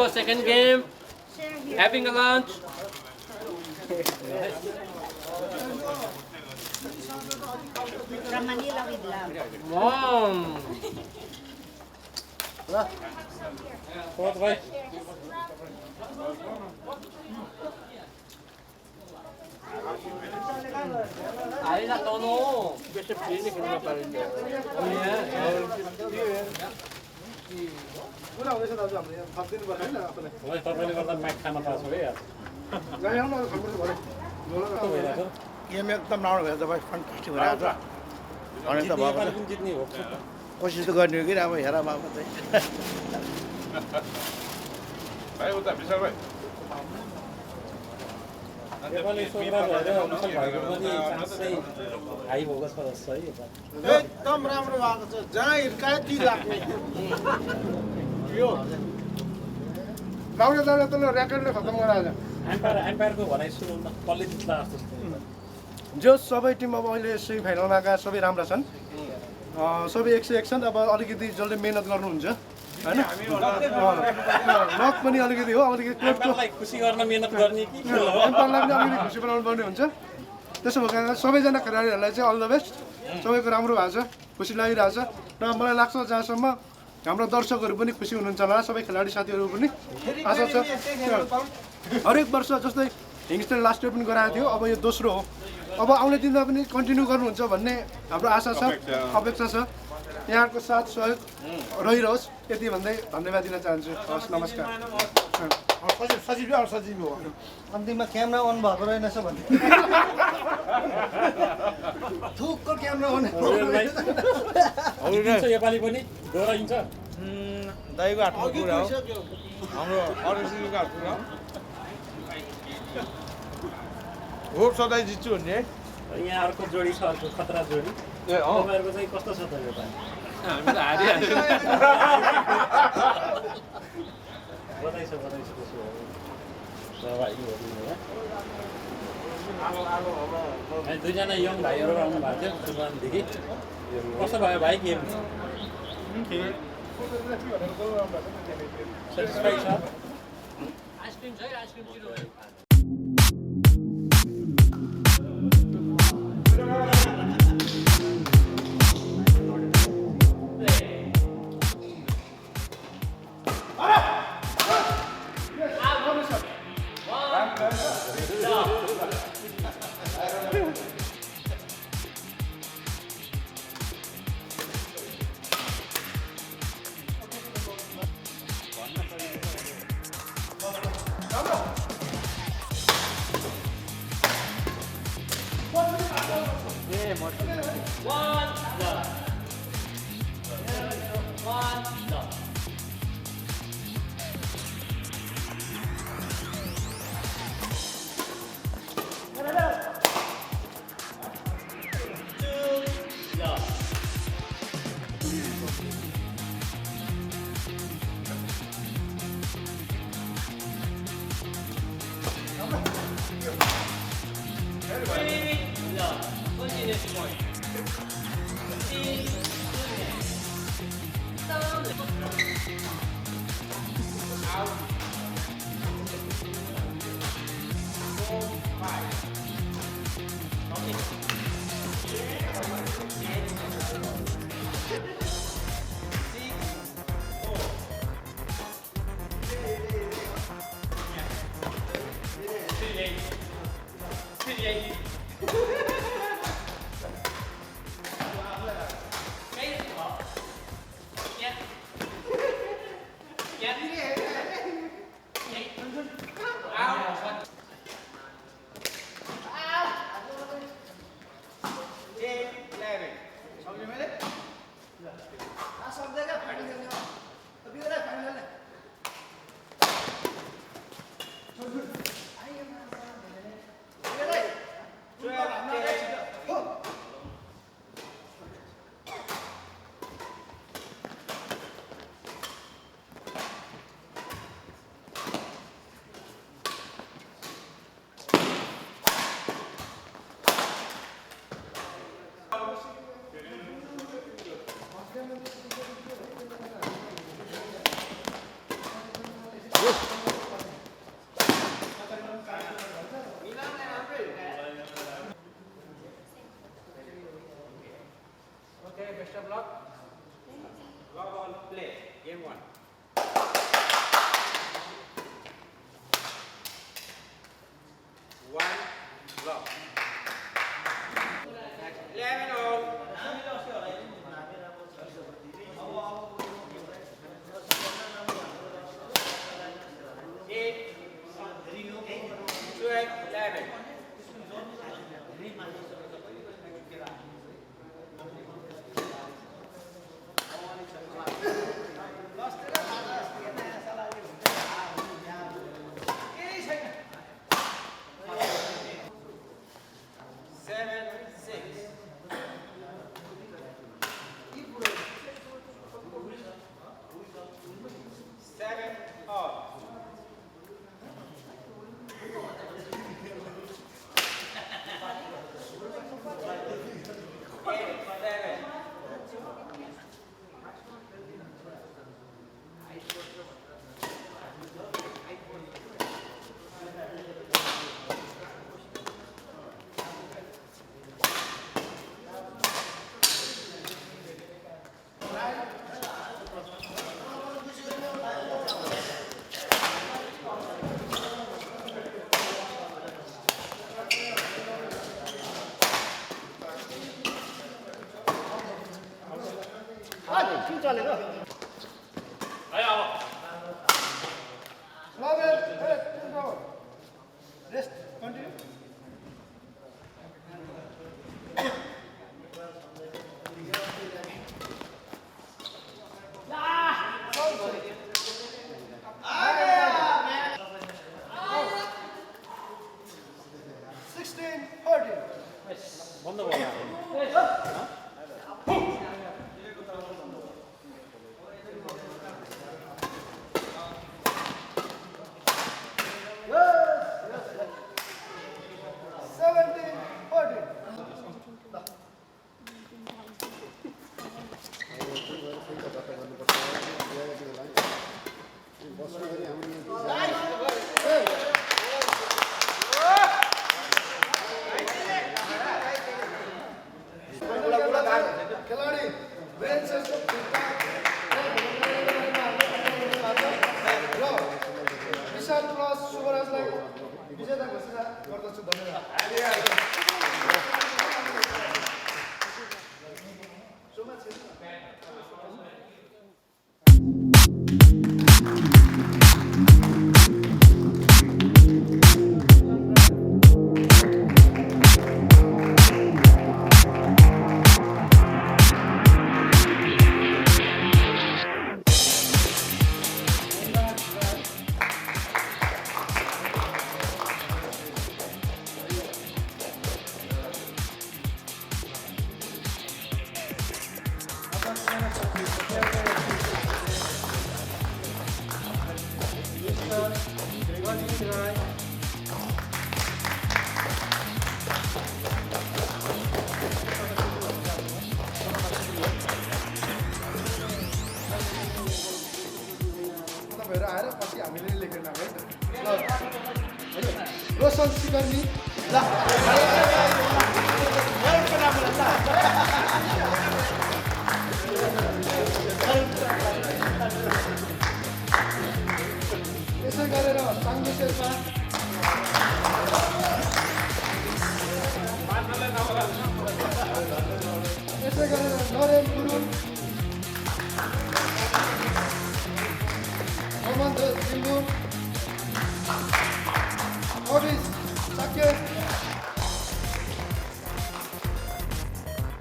go second game. Having a lunch. From Manila with love. Wow. Fourth way. Ay, natono. Bishop Chini, kung pa rin dyan. Oh, yeah. तपाईँले गर्दा MAC खान पाएको है यार game एकदम राम्रो भयो तपाईँ फन्टास्टिक भइरहेको छ भने त भएको छ जित्ने हो कोसिस त गर्ने हो कि अब हेर बाबा चाहिँ भाइ उता विशाल भाइ नेपाली सोग्रा भएर अनुसार भएको पनि खासै हाई भएको छ जस्तो है एकदम राम्रो भएको छ जहाँ हिर्कायो ती लाग्ने यो दाउडे दाउडे तल ऱ्याकेटले खतम गरायो एम्पायरको भनाइ सुनौँ न कसले जित्ला जस्तो जो सबै टिम अब अहिले सेमी फाइनलमा गए सबै राम्रा छन् सबै 101 छन् अब अलिकति जसले मेहनत गर्नुहुन्छ हैन लक पनि अलिकति हो अलिकति एम्पायरलाई खुसी गर्न मेहनत गर्ने कि खेल हो एम्पायरलाई पनि अलिकति खुसी बनाउनु पर्ने हुन्छ त्यसो भएर सबैजना खेलाडीहरूलाई चाहिँ अल द बेस्ट सबैको राम्रो भएको छ खुसी लागिरहेछ र मलाई लाग्छ जहाँसम्म हाम्रो दर्शकहरू पनि खुसी हुनुहुन्छ होला सबै खेलाडी साथीहरू पनि आशा छ हरेक वर्ष जस्तै हिङ्स्टरले लास्ट इयर पनि गराएको थियो अब यो दोस्रो हो अब आउने दिनमा पनि कन्टिन्यू गर्नुहुन्छ भन्ने हाम्रो आशा छ अपेक्षा छ यहाँको साथ सहयोग रहिरहोस् यति भन्दै धन्यवाद दिन चाहन्छु हस् नमस्कार सजिलो हो अन्तिममा क्यामेरा अन भएको रहेनछ भन्ने थुक्क क्यामेरा अन योपालि पनि डराइन्छ दाइको हातमा कुरा हो हाम्रो अरूको हातमा हो सधैँ जित्छु भन्ने यहाँ अर्को जोडी छ अर्को खतरा जोडी तपाईँहरूको चाहिँ कस्तो छ त योपालि हामी त हारिहाल्यो बधाई छ त्यसो हो सहभागी हुनु है दुईजना यङ भाइहरू आउनु भएको थियो सुभानदेखि कस्तो भयो भाइ गेम सेटिस्फाई छ आइसक्रिम छ है आइसक्रिम छिटो भयो हालेर रेस्ट कन्टिन्यू बन्द भयो खेलाडी र विशाल प्लस शुभराजलाई विजेता घोषणा गर्दछु धन्यवाद भएर आएर पछि हामीले लेखेर है रोशन सिकर्मी यसै गरेर साङ्गे शेर्पा यसै गरेर Naren Gurung Commander Limbu, Obis Saket,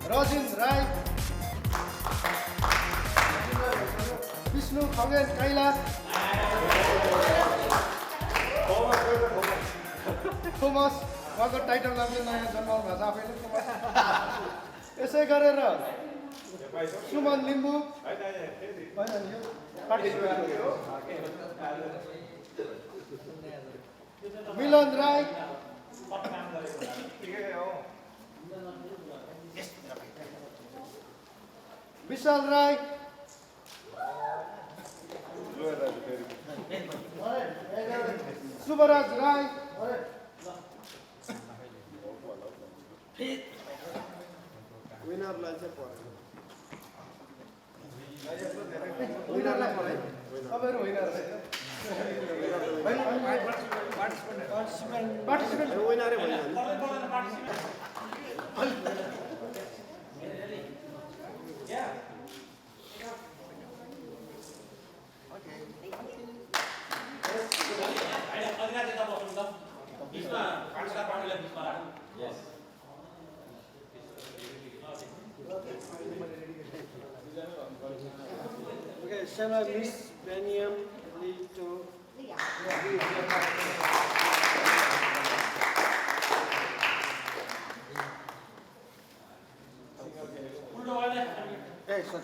Rajin Rai, Vishnu Khangen Kaila, Thomas, उहाँको टाइटल नामले नयाँ जन्माउनु भएको छ आफैले Thomas। यसै गरेर सुमन लिम्बू मिलन राई विशाल राई शुभराज राई विनरलाई चाहिँ विनरलाई परे तपाईहरु विनर पार्टिसिपेन्ट विनरै भयो Okay, shall I Miss Beniam lead to Hey, sir.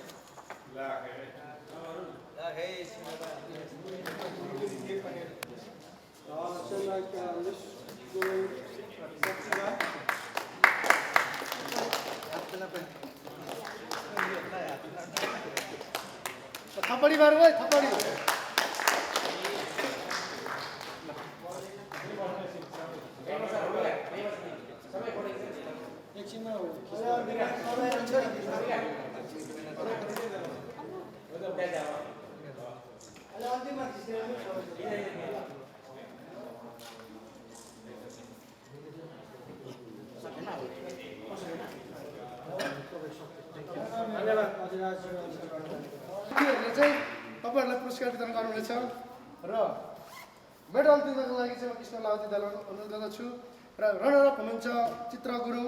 shall I let's go थप्पडी मारौँ है थप्पडी धन्यवाद पुरस्कार वितरण गर्नुहुनेछ र मेडल दिनको लागि चाहिँ म कृष्ण लाउती दाइलाई अनुरोध गर्दछु र रनर अप हुनुहुन्छ चित्र Gurung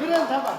Viren Thapa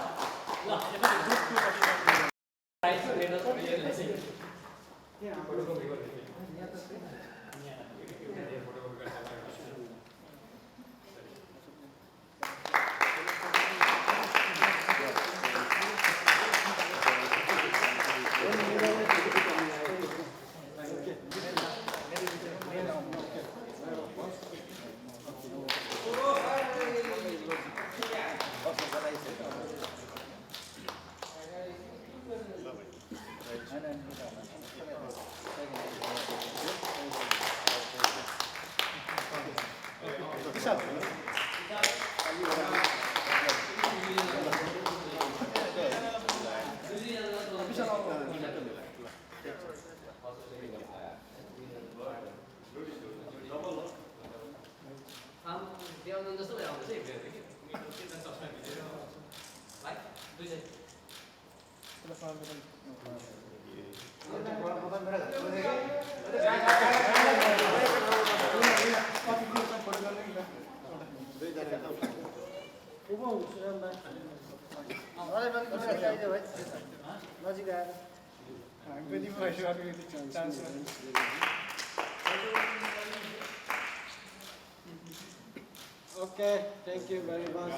Okay, thank you very much.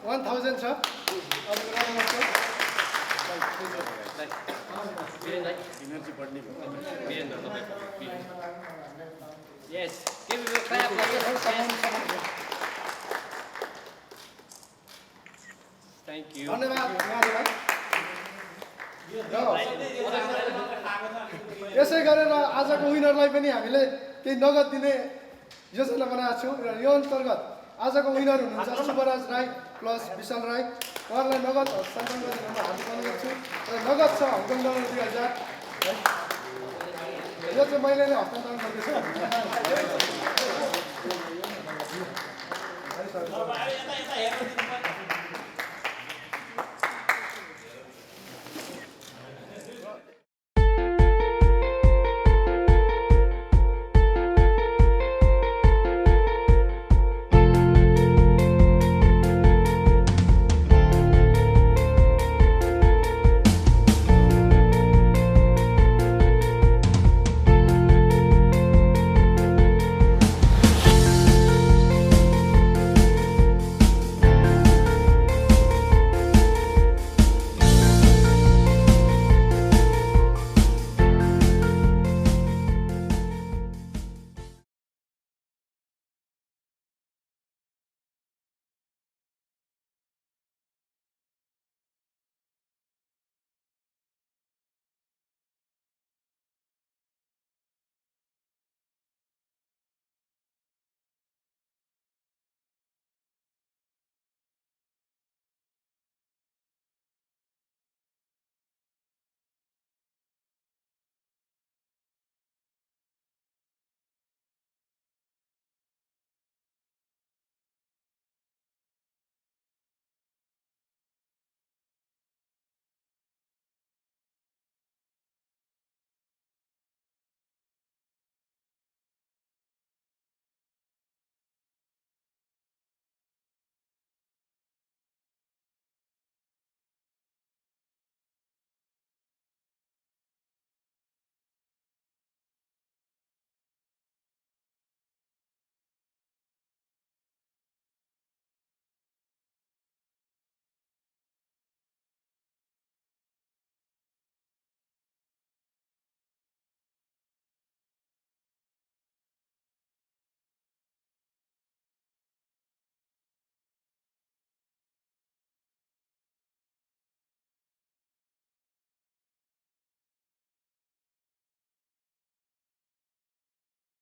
1000 छ Yes, give me a clap like this. Thank you. धन्यवाद यहाँहरूलाई यसै गरेर आजको विनरलाई पनि हामीले केही नगद दिने योजना बनाएका छौँ र यो अन्तर्गत आजको विनर हुनुहुन्छ शुभराज राई प्लस विशाल राई उहाँलाई नगद हस्तान्तरण गर्ने म हार्दिक अनुरोध गर्छु र नगद छ हङकङ डलर 2000 है यो चाहिँ मैले नै हस्तान्तरण गर्दैछु